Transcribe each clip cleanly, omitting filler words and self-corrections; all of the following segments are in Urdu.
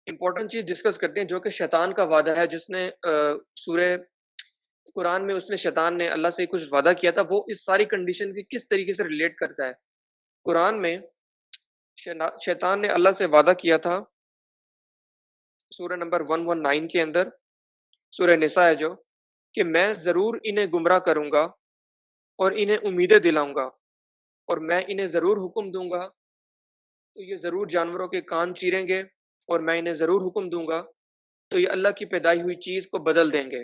امپورٹنٹ چیز ڈسکس کرتے ہیں جو کہ شیطان کا وعدہ ہے، جس نے سورہ قرآن میں اس نے شیطان نے اللہ سے کچھ وعدہ کیا تھا، وہ اس ساری کنڈیشن کی کس طریقے سے ریلیٹ کرتا ہے۔ قرآن میں شیطان نے اللہ سے وعدہ کیا تھا سورہ نمبر 119 کے اندر، سورہ نساء ہے جو، کہ میں ضرور انہیں گمراہ کروں گا اور انہیں امیدیں دلاؤں گا، اور میں انہیں ضرور حکم دوں گا تو یہ ضرور جانوروں کے کان چیریں گے، اور میں انہیں ضرور حکم دوں گا تو یہ اللہ کی پیدائی ہوئی چیز کو بدل دیں گے،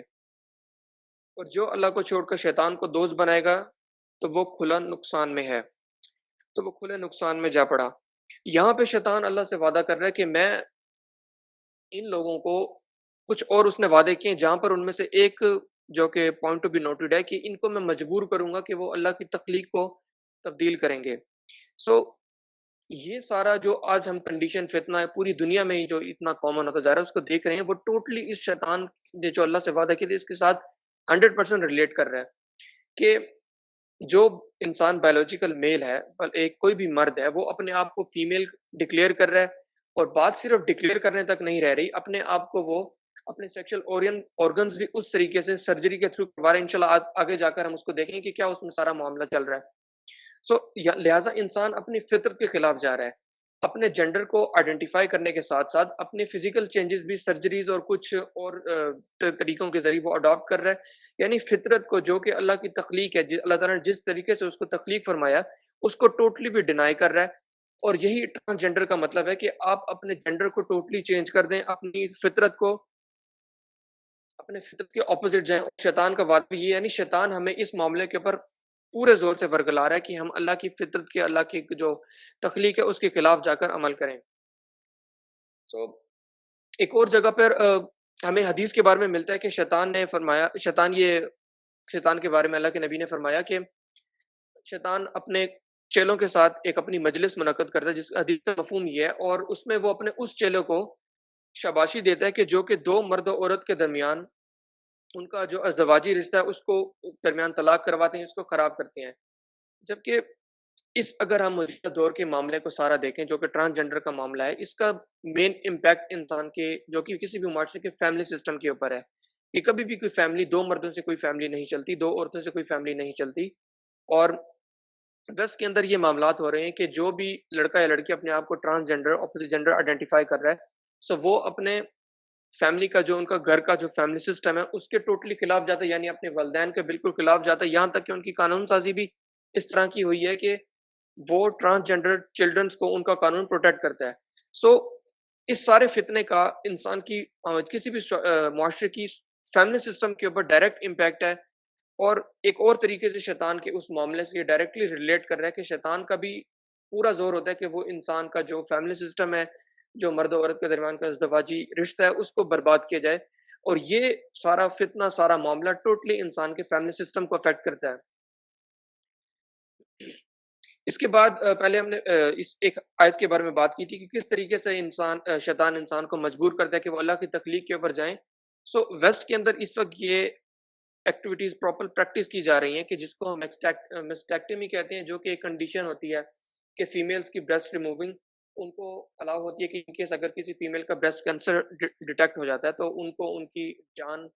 اور جو اللہ کو چھوڑ کر شیطان کو دوست بنائے گا تو وہ کھلا نقصان میں ہے، تو وہ کھلے نقصان میں جا پڑا۔ یہاں پہ شیطان اللہ سے وعدہ کر رہا ہے کہ میں ان لوگوں کو کچھ اور اس نے وعدے کیے، جہاں پر ان میں سے ایک جو کہ پوائنٹ ٹو بی نوٹڈ ہے کہ ان کو میں مجبور کروں گا کہ وہ اللہ کی تخلیق کو تبدیل کریں گے۔ سو یہ سارا جو آج ہم کنڈیشن فتنہ ہے پوری دنیا میں ہی جو اتنا کامن ہوتا جا رہا ہے اس کو دیکھ رہے ہیں، وہ ٹوٹلی اس شیطان نے جو اللہ سے وعدہ کیا تھا اس کے ساتھ 100% ریلیٹ کر رہا ہے کہ جو انسان بایولوجیکل میل ہے، ایک کوئی بھی مرد ہے، وہ اپنے آپ کو فیمیل ڈکلیئر کر رہا ہے، اور بات صرف ڈکلیئر کرنے تک نہیں رہ رہی، اپنے آپ کو وہ اپنے سیکشل آرگنز بھی اس طریقے سے سرجری کے تھرو کروا رہے ہیں۔ انشاءاللہ آگے جا کر ہم اس کو دیکھیں کہ کیا اس میں سارا معاملہ چل رہا ہے۔ لہٰذا انسان اپنی فطرت کے خلاف جا رہا ہے، اپنے جینڈر کو آئیڈینٹیفائی کرنے کے ساتھ ساتھ اپنے فزیکل چینجز بھی سرجریز اور کچھ اور طریقوں کے ذریعے وہ اڈاپٹ کر رہا ہے، یعنی فطرت کو جو کہ اللہ کی تخلیق ہے، اللہ تعالیٰ نے جس طریقے سے اس کو تخلیق فرمایا اس کو ٹوٹلی بھی ڈینائی کر رہا ہے۔ اور یہی ٹرانسجینڈر کا مطلب ہے کہ آپ اپنے جینڈر کو ٹوٹلی چینج کر دیں، اپنی فطرت کو اپنے فطرت کے اپوزٹ جائیں۔ شیطان کا وعدہ بھی یہ ہے، یعنی شیطان ہمیں اس معاملے کے اوپر پورے زور سے ورگلا رہا ہے کہ ہم اللہ کی فطرت کے، اللہ کی جو تخلیق ہے اس کے خلاف جا کر عمل کریں۔ سو ایک اور جگہ پر ہمیں حدیث کے بارے میں ملتا ہے کہ شیطان نے فرمایا، شیطان کے بارے میں اللہ کے نبی نے فرمایا کہ شیطان اپنے چیلوں کے ساتھ ایک اپنی مجلس منعقد کرتا ہے، جس کا حدیث کا مفہوم یہ ہے، اور اس میں وہ اپنے اس چیلوں کو شاباشی دیتا ہے کہ جو کہ دو مرد و عورت کے درمیان ان کا جو ازدواجی رشتہ ہے اس کو درمیان طلاق کرواتے ہیں، اس کو خراب کرتے ہیں۔ جبکہ اگر ہم موجودہ دور کے معاملے کو سارا دیکھیں جو کہ ٹرانسجنڈر کا معاملہ ہے، اس کا مین امپیکٹ انسان کے جو کہ کسی بھی معاشرے کے فیملی سسٹم کے اوپر ہے کہ کبھی بھی کوئی فیملی دو مردوں سے کوئی فیملی نہیں چلتی، دو عورتوں سے کوئی فیملی نہیں چلتی۔ اور ویسٹ کے اندر یہ معاملات ہو رہے ہیں کہ جو بھی لڑکا یا لڑکی اپنے آپ کو ٹرانسجنڈر اپوزٹ جینڈر آئیڈینٹیفائی کر رہا ہے، سو وہ اپنے فیملی کا جو ان کا گھر کا جو فیملی سسٹم ہے اس کے ٹوٹلی خلاف جاتا ہے، یعنی اپنے والدین کے بالکل خلاف جاتا ہے، یہاں تک کہ ان کی قانون سازی بھی اس طرح کی ہوئی ہے کہ وہ ٹرانسجنڈر چلڈرنس کو ان کا قانون پروٹیکٹ کرتا ہے۔ سو اس سارے فتنے کا انسان کی کسی بھی معاشرے کی فیملی سسٹم کے اوپر ڈائریکٹ امپیکٹ ہے، اور ایک اور طریقے سے شیطان کے اس معاملے سے یہ ڈائریکٹلی ریلیٹ کر رہا ہے کہ شیطان کا بھی پورا زور ہوتا ہے کہ وہ انسان کا جو فیملی سسٹم ہے، جو مرد و عورت کے درمیان کا ازدواجی رشتہ ہے، اس کو برباد کیا جائے، اور یہ سارا فتنہ، سارا معاملہ ٹوٹلی انسان کے فیملی سسٹم کو افیکٹ کرتا ہے۔ اس کے بعد پہلے ہم نے اس ایک آیت کے بارے میں بات کی تھی کہ کس طریقے سے شیطان انسان کو مجبور کرتا ہے کہ وہ اللہ کی تخلیق کے اوپر جائیں۔ سو ویسٹ کے اندر اس وقت یہ ایکٹیویٹیز پراپر پریکٹس کی جا رہی ہیں کہ جس کو ہم مسٹیکٹمی کہتے ہیں، جو کہ ایک کنڈیشن ہوتی ہے کہ فیمیلز کی بریسٹ ریموونگ ان کو الاؤ ہوتی ہے کہ ان کیس اگر کسی فیمیل کا بریسٹ کینسر ڈیٹیکٹ ہو جاتا ہے تو ان کو ان کی جان،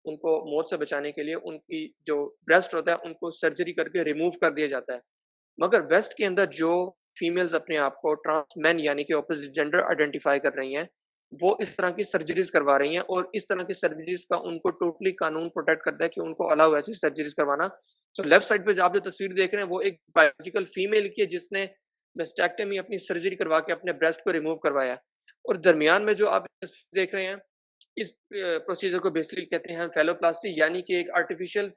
ان کو موت سے بچانے کے لیے ان کی جو بریسٹ ہوتا ہے ان کو سرجری کر کے ریموو کر دیا جاتا ہے۔ مگر ویسٹ کے اندر جو فیمیلز اپنے آپ کو ٹرانس مین یعنی کہ اپوزٹ جینڈر آئیڈینٹیفائی کر رہی ہیں، وہ اس طرح کی سرجریز کروا رہی ہیں، اور اس طرح کی سرجریز کا ان کو ٹوٹلی قانون پروٹیکٹ کرتا ہے کہ ان کو الاؤ ایسی سرجریز کروانا۔ تو لیفٹ سائڈ پہ آپ جو تصویر دیکھ رہے ہیں وہ ایک بایولوجیکل فیمیل کی ہے جس نے میسٹیکٹمی اپنی سرجری کروا کے اپنے بریسٹ کو ریموو کروایا، اور درمیان میں جو آپ دیکھ رہے ہیں اس پروسیجر کو بیسکلی کہتے ہیں فیلوپلاسٹی، یعنی کہ ایک آرٹیفیشل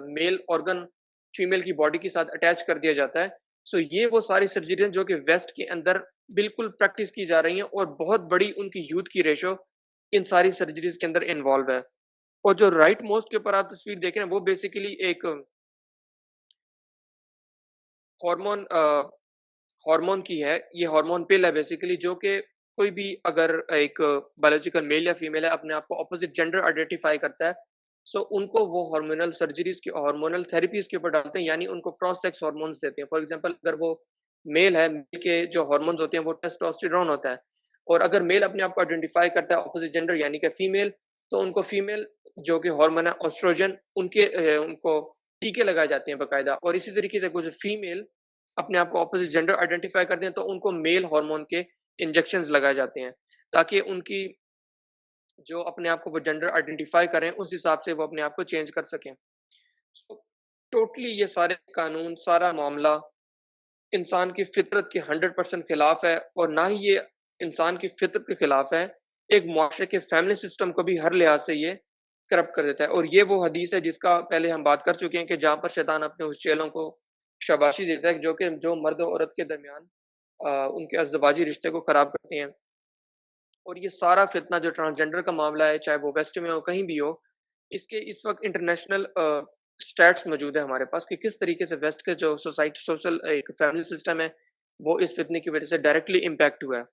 میل آرگن فیمیل کی باڈی کے ساتھ اٹیچ کر دیا جاتا ہے۔ سو یہ وہ ساری سرجریز جو کہ ویسٹ کے اندر بالکل پریکٹس کی جا رہی ہیں، اور بہت بڑی ان کی یوتھ کی ریشو ان ساری سرجریز کے اندر انوالو ہے۔ اور جو رائٹ موسٹ کے اوپر آپ تصویر دیکھ رہے ہیں وہ بیسیکلی ایک ہارمون کی ہے، یہ ہارمون پل ہے بیسیکلی، جو کہ کوئی بھی اگر ایک بایولوجیکل میل یا فیمیل ہے اپنے آپ کو اپوزٹ جینڈر آئیڈینٹیفائی کرتا ہے، سو ان کو وہ ہارمونل سرجریز کی ہارمونل تھراپیز کے اوپر ڈالتے ہیں، یعنی ان کو کراس سیکس ہارمونز دیتے ہیں۔ فار ایگزامپل اگر وہ میل ہے، میل کے جو ہارمونز ہوتے ہیں وہ ٹیسٹوسٹیرون ہوتا ہے، اور اگر میل اپنے آپ کو آئیڈینٹیفائی کرتا ہے اپوزٹ جینڈر یعنی کہ فیمیل، تو ان کو فیمیل جو کہ ہارمون ہے اوسٹروجن ان کو ٹیکے لگائے جاتے ہیں باقاعدہ. اور اسی طریقے سے کچھ فیمیل اپنے آپ کو اپوزٹ جینڈر آئیڈینٹیفائی کرتے ہیں تو ان کو میل ہارمون کے انجیکشنز لگائے جاتے ہیں تاکہ ان کی جو اپنے آپ کو وہ جینڈر آئیڈینٹیفائی کریں اس حساب سے وہ اپنے آپ کو چینج کر سکیں. ٹوٹلی یہ سارے قانون، سارا معاملہ انسان کی فطرت کے 100% خلاف ہے، اور نہ ہی یہ انسان کی فطرت کے خلاف ہے، ایک معاشرے کے فیملی سسٹم کو بھی ہر لحاظ سے یہ کرپٹ کر دیتا ہے. اور یہ وہ حدیث ہے جس کا پہلے ہم بات کر چکے ہیں کہ جہاں پر شیطان اپنے اس چیلوں کو شاباشی دیتا ہے جو مرد و عورت کے درمیان ان کے ازدواجی رشتے کو خراب کرتے ہیں. اور یہ سارا فتنہ جو ٹرانسجنڈر کا معاملہ ہے، چاہے وہ ویسٹ میں ہو کہیں بھی ہو، اس کے اس وقت انٹرنیشنل اسٹیٹس موجود ہے ہمارے پاس کہ کس طریقے سے ویسٹ کے جو سوسائٹی سوشل ایک فیملی سسٹم ہے وہ اس فتنے کی وجہ سے ڈائریکٹلی امپیکٹ ہوا ہے.